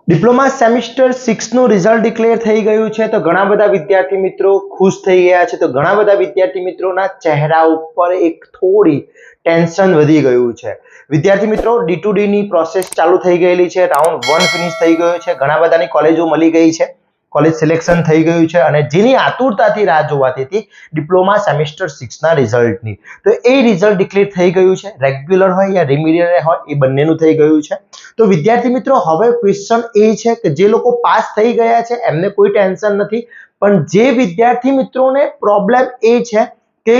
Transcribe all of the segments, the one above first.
Diploma semester 6 નું result declare થઈ ગયું છે તો ઘણા બધા વિદ્યાર્થી મિત્રો ખુશ થઈ ગયા છે તો ઘણા બધા વિદ્યાર્થી મિત્રોના ચહેરા ઉપર એક થોડી ટેન્શન વધી ગયું છે વિદ્યાર્થી મિત્રો D2D ની પ્રોસેસ ચાલુ થઈ ગયેલી છે રાઉન્ડ 1 ફિનિશ થઈ ગયો છે ઘણા બધાની કોલેજો મળી ગઈ છે કોલેજ સિલેક્શન થઈ ગયું છે અને જેની આતુરતાથી રાહ જોવાતી હતી ડિપ્લોમા સેમિસ્ટર 6 ના રિઝલ્ટની તો એ રિઝલ્ટ ડિક્લેર થઈ ગયું છે રેગ્યુલર હોય યા રિમિડિયલ હોય એ બંનેનું થઈ ગયું છે તો વિદ્યાર્થી મિત્રો હવે ક્વેશ્ચન એ છે કે જે લોકો પાસ થઈ ગયા છે એમને કોઈ ટેન્શન નથી પણ જે વિદ્યાર્થી મિત્રોને પ્રોબ્લેમ એ છે કે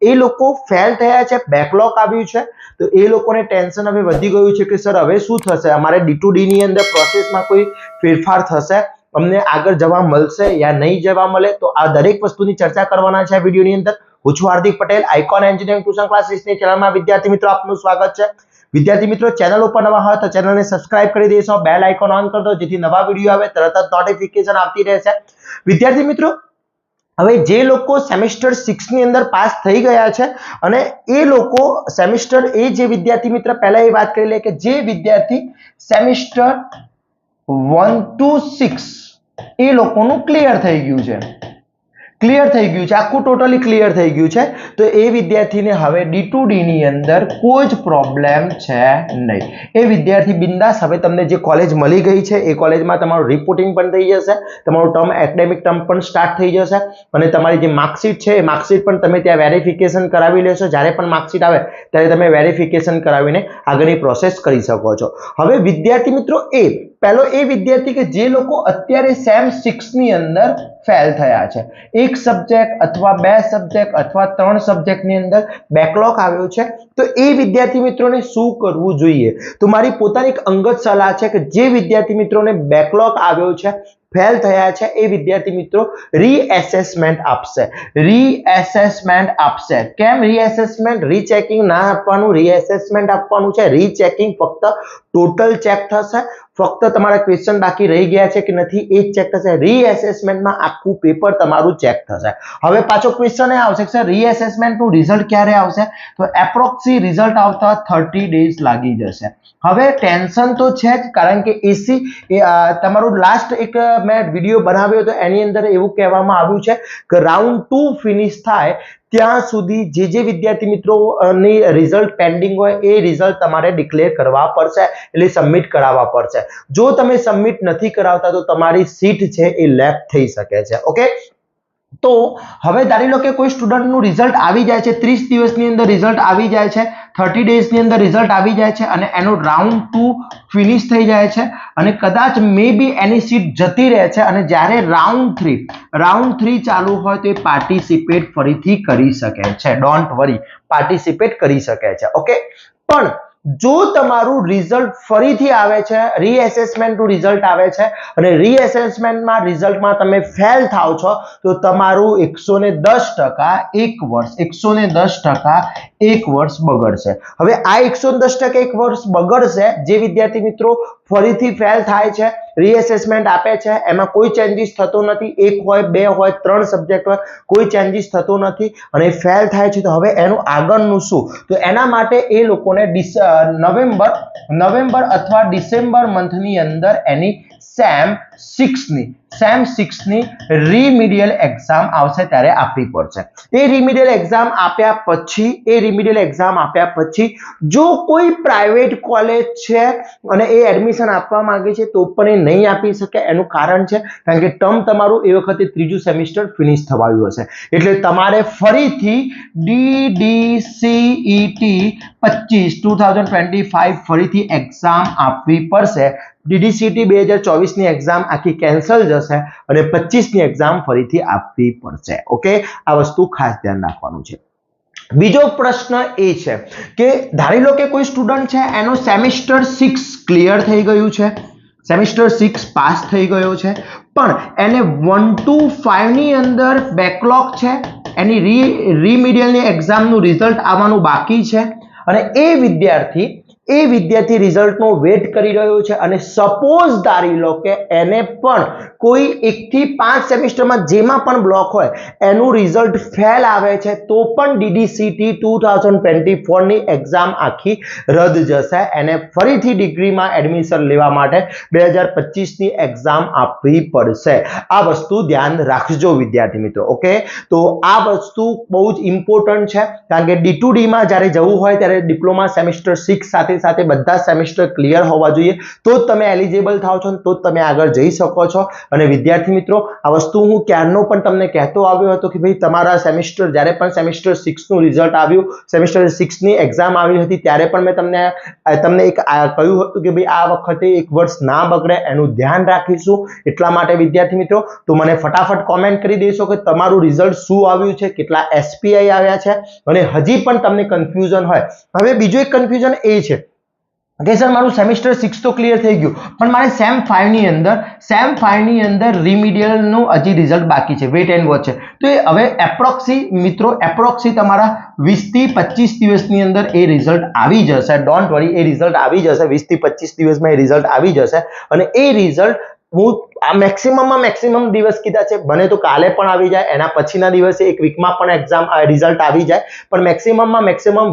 એ લોકો ફેલ થયા છે બેકલોગ આવ્યું છે તો એ લોકોને ટેન્શન હવે વધી ગયું છે કે સર હવે શું થશે અમારે D2D ની અંદર પ્રોસેસમાં કોઈ ફેરફાર થશે અમને આગળ જવા મળશે યા નહીં જવા મળે તો આ દરેક વસ્તુની ચર્ચા કરવાના છે આ વિડિયોની અંદર હું છું Hardik Patel icon engineering tuition ક્લાસીસની ચેનલમાં વિદ્યાર્થી મિત્રો આપનું સ્વાગત છે વિદ્યાર્થી મિત્રો ચેનલ ઉપર નવા હોય તો ચેનલને સબસ્ક્રાઇબ કરી દેશો બેલ આઇકોન ઓન કરી દો જેથી નવા વિડિયો આવે તરત જ નોટિફિકેશન આવતી રહેશે વિદ્યાર્થી મિત્રો હવે જે લોકો સેમિસ્ટર 6 ની અંદર પાસ થઈ ગયા છે અને એ લોકો સેમિસ્ટર એ જે વિદ્યાર્થી મિત્ર પહેલા એ વાત કરી લે કે જે વિદ્યાર્થી સેમિસ્ટર 1 to 6 એ લોકોનું ક્લિયર થઈ ગયું છે આખું ટોટલી ક્લિયર થઈ ગયું છે તો એ વિદ્યાર્થીને હવે D2D ની અંદર કોઈ જ પ્રોબ્લેમ છે નહીં એ વિદ્યાર્થી બિંદાસ હવે તમને જે કોલેજ મળી ગઈ છે એ કોલેજમાં તમારું રિપોર્ટિંગ પણ થઈ જશે તમારું ટર્મ એકેડેમિક ટર્મ પણ સ્ટાર્ટ થઈ જશે અને તમારી જે માર્કશીટ છે એ માર્કશીટ પણ તમે ત્યાં વેરિફિકેશન કરાવી લેશો જ્યારે પણ માર્કશીટ આવે ત્યારે તમે વેરિફિકેશન કરાવીને આગળની પ્રોસેસ કરી શકો છો હવે વિદ્યાર્થી મિત્રો પહેલો એ વિદ્યાર્થી કે જે લોકો અત્યારે સેમ 6 ની અંદર ફેલ થયા છે એક સબ્જેક્ટ અથવા બે સબ્જેક્ટ અથવા ત્રણ સબ્જેક્ટની અંદર બેકલોગ આવ્યો છે તો એ વિદ્યાર્થી મિત્રોને શું કરવું જોઈએ તો મારી પોતાની એક અંગત સલાહ છે કે જે વિદ્યાર્થી મિત્રોને બેકલોગ આવ્યો છે ફેલ થયા છે એ વિદ્યાર્થી મિત્રો રીએસેસમેન્ટ આપશે કેમ રીએસેસમેન્ટ રીચેકિંગ ના આપવાનું રીએસેસમેન્ટ આપવાનું છે રીચેકિંગ ફક્ત ટોટલ ચેક થશે ફક્ત તમારા ક્વેશ્ચન બાકી રહી ગયા છે કે નથી એ ચેક થશે રીએસેસમેન્ટમાં આખું પેપર તમારું ચેક થશે હવે પાછો ક્વેશ્ચન એ આવશે કે સર રીએસેસમેન્ટનું રિઝલ્ટ ક્યારે આવશે તો એપ્રોક્સી રિઝલ્ટ આવતા 30 ડેઝ લાગી જશે હવે ટેન્શન તો છે જ કારણ કે એસી તમારું લાસ્ટ એક મેં વિડિયો બનાવ્યો હતો એની અંદર એવું કહેવામાં આવ્યું છે કે રાઉન્ડ 2 ફિનિશ થાય ત્યાં સુધી જે વિદ્યાર્થી મિત્રોની રિઝલ્ટ પેન્ડિંગ હોય એ રિઝલ્ટ તમારે ડિક્લેર કરવા પડશે એટલે સબમિટ કરાવવા પડશે જો તમે સબમિટ નથી કરાવતા તો તમારી સીટ છે એ લેફ્ટ થઈ શકે છે ઓકે તો હવે ધારી લો કે કોઈ સ્ટુડન્ટનું રિઝલ્ટ આવી જાય છે 30 દિવસની અંદર રિઝલ્ટ આવી જાય છે 30 ડેઝની અંદર રિઝલ્ટ આવી જાય છે અને એનો રાઉન્ડ 2 ફિનિશ થઈ જાય છે અને કદાચ મે બી એની સીટ જતી રહે છે અને જ્યારે રાઉન્ડ 3 ચાલુ હોય તો એ પાર્ટિસિપેટ ફરીથી કરી શકે છે ડોન્ટ વરી પાર્ટિસિપેટ કરી શકે છે ઓકે પણ જો તમારું રિઝલ્ટ ફરીથી આવે છે રીએસેસમેન્ટનું રિઝલ્ટ આવે છે અને રીએસેસમેન્ટમાં રિઝલ્ટમાં તમે ફેલ થાવ છો તો તમારું 110% એક વર્ષ બગડશે હવે આ 110% એક વર્ષ બગડશે જે વિદ્યાર્થી મિત્રો ફરીથી ફેલ થાય છે રીએસેસમેન્ટ આપે છે એમાં કોઈ ચેન્જીસ થતો નથી એક હોય બે હોય ત્રણ સબ્જેક્ટ હોય કોઈ ચેન્જીસ થતો નથી અને ફેલ થાય છે તો હવે એનું આગળનું શું તો એના માટે એ લોકોને નવેમ્બર અથવા ડિસેમ્બર મંથની અંદર એની સેમ 6 ની રીમિડિયલ એક્ઝામ આવશે ત્યારે આપવી પડશે એ રીમિડિયલ એક્ઝામ આપ્યા પછી જો કોઈ પ્રાઇવેટ કોલેજ છે અને એ એડમિશન આપવા માંગે છે તો પણ એ નહીં આપી શકે એનું કારણ છે કારણ કે ટર્મ તમારું એ વખતે ત્રીજું સેમિસ્ટર ફિનિશ થવાયું હશે એટલે તમારે ફરીથી DDCET 2025 ફરીથી એક્ઝામ આપવી પડશે DDCET 2024 ની એક્ઝામ આખી કેન્સલ જશે અને 25 ની એક્ઝામ ફરીથી આપવી પડશે ઓકે આ વસ્તુ ખાસ ધ્યાન રાખવાનું છે બીજો પ્રશ્ન એ છે કે ધારી લો કે કોઈ સ્ટુડન્ટ છે એનો સેમિસ્ટર 6 ક્લિયર થઈ ગયું છે સેમિસ્ટર 6 પાસ થઈ ગયો છે પણ એને 1 to 5 ની અંદર બેકલોગ છે એની રીમિડિયલની એક્ઝામનું રિઝલ્ટ આવવાનું બાકી છે અને એ વિદ્યાર્થી એ વિદ્યાર્થી રિઝલ્ટનો વેટ કરી રહ્યો છે અને સપોઝ ધારી લો કે એને પણ કોઈ 1 થી 5 સેમિસ્ટરમાં જેમાં પણ બ્લોક હોય એનું રિઝલ્ટ ફેલ આવે છે તો પણ DDCT 2024 ની એક્ઝામ આખી રદ જશે, એને ફરીથી ડિગ્રીમાં એડમિશન લેવા માટે 2025 ની એક્ઝામ આપવી પડશે. આ વસ્તુ ધ્યાન રાખજો વિદ્યાર્થી મિત્રો. ઓકે, તો આ વસ્તુ બહુ જ ઇમ્પોર્ટન્ટ છે કારણ કે D2D માં જ્યારે જવું હોય ત્યારે ડિપ્લોમા સેમિસ્ટર 6 સાથે સાથે બધા સેમિસ્ટર ક્લિયર હોવા જોઈએ તો જ તમે એલિજિબલ થાવ છો, તો જ તમે આગળ જઈ શકો છો. અને વિદ્યાર્થી મિત્રો, આ વસ્તુ હું ક્યારનો પણ તમને કહેતો આવ્યો હતો કે ભાઈ તમારા સેમિસ્ટર જ્યારે પણ સેમિસ્ટર 6 નું રિઝલ્ટ આવ્યું, સેમિસ્ટર 6 ની એક્ઝામ આવી હતી ત્યારે પણ મેં તમને એક કહ્યું હતું કે ભાઈ આ વખતે એક વર્ષ ના બગડે એનું ધ્યાન રાખીશું. એટલા માટે વિદ્યાર્થી મિત્રો, તો મને ફટાફટ કોમેન્ટ કરી દેશો કે તમારું રિઝલ્ટ શું આવ્યું છે, કેટલા SPI આવ્યા છે. અને હજી પણ તમને કન્ફ્યુઝન હોય, હવે બીજું એક કન્ફ્યુઝન એ છે કે સર મારું સેમિસ્ટર 6 તો ક્લિયર થઈ ગયું પણ મારે સેમ 5 ની અંદર રિમિડિયલ નું હજી રિઝલ્ટ બાકી છે, વેટ એન્ડ વોચ છે. તો એ હવે એપ્રોક્સી તમારા 20 થી 25 દિવસની અંદર એ રિઝલ્ટ આવી જશે. ડોન્ટ વરી, એ રિઝલ્ટ આવી જશે 20 થી 25 દિવસમાં એ રિઝલ્ટ આવી જશે. અને એ રિઝલ્ટ હું આ મેક્સિમમ દિવસ કીધા છે, બને તો કાલે પણ આવી જાય, એના પછીના દિવસે એક વીકમાં પણ એક્ઝામ રિઝલ્ટ આવી જાય, પણ મેક્સિમમ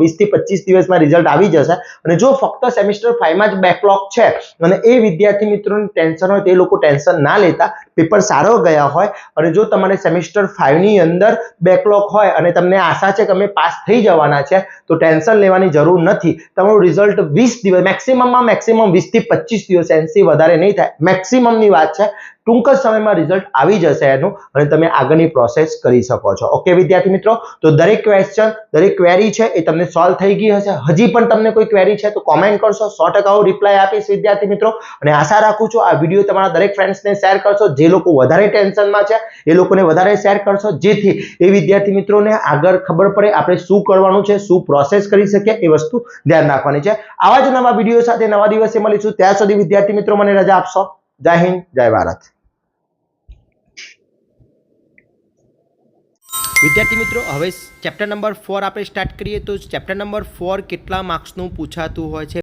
20 થી 25 દિવસમાં રિઝલ્ટ આવી જશે. અને જો ફક્ત સેમિસ્ટર 5 માં જ બેકલોગ છે અને એ વિદ્યાર્થી મિત્રોને ટેન્શન હોય તે લોકો ટેન્શન ના લેતા, પેપર સારો ગયા હોય અને જો તમારે સેમિસ્ટર 5 ની અંદર બેકલોગ હોય અને તમને આશા છે કે અમે પાસ થઈ જવાના છે તો ટેન્શન લેવાની જરૂર નથી. તમારું રિઝલ્ટ 20 દિવસ મેક્સિમમ 20 થી 25 દિવસ, એનસી વધારે નહીં થાય, મેક્સિમમની વાત છે, ટૂંક જ સમયમાં રિઝલ્ટ આવી જશે એનું અને તમે આગળની પ્રોસેસ કરી શકો છો. ઓકે વિદ્યાર્થી મિત્રો, તો દરેક ક્વેશ્ચન, દરેક ક્વેરી છે એ તમને સોલ્વ થઈ ગઈ હશે. હજી પણ તમને કોઈ ક્વેરી છે તો કોમેન્ટ કરશો, 100% હું રિપ્લાય આપીશ વિદ્યાર્થી મિત્રો. અને આશા રાખું છું આ વિડીયો તમારા દરેક ફ્રેન્ડ્સને શેર કરશો, જે લોકો વધારે ટેન્શનમાં છે એ લોકોને વધારે શેર કરશો, જેથી એ વિદ્યાર્થી મિત્રોને આગળ ખબર પડે આપણે શું કરવાનું છે, શું પ્રોસેસ કરી શકીએ, એ વસ્તુ ધ્યાન રાખવાની છે. આવા જ નવા વિડીયો સાથે નવા દિવસે મળીશું. ત્યાં સુધી વિદ્યાર્થી મિત્રો મને રજા આપશો. જય હિન્દ, જય ભારત. વિદ્યાર્થી મિત્રો, હવે ચેપ્ટર નંબર 4 આપણે સ્ટાર્ટ કરીએ. તો ચેપ્ટર નંબર 4 કેટલા માર્ક્સનું પૂછાતું હોય છે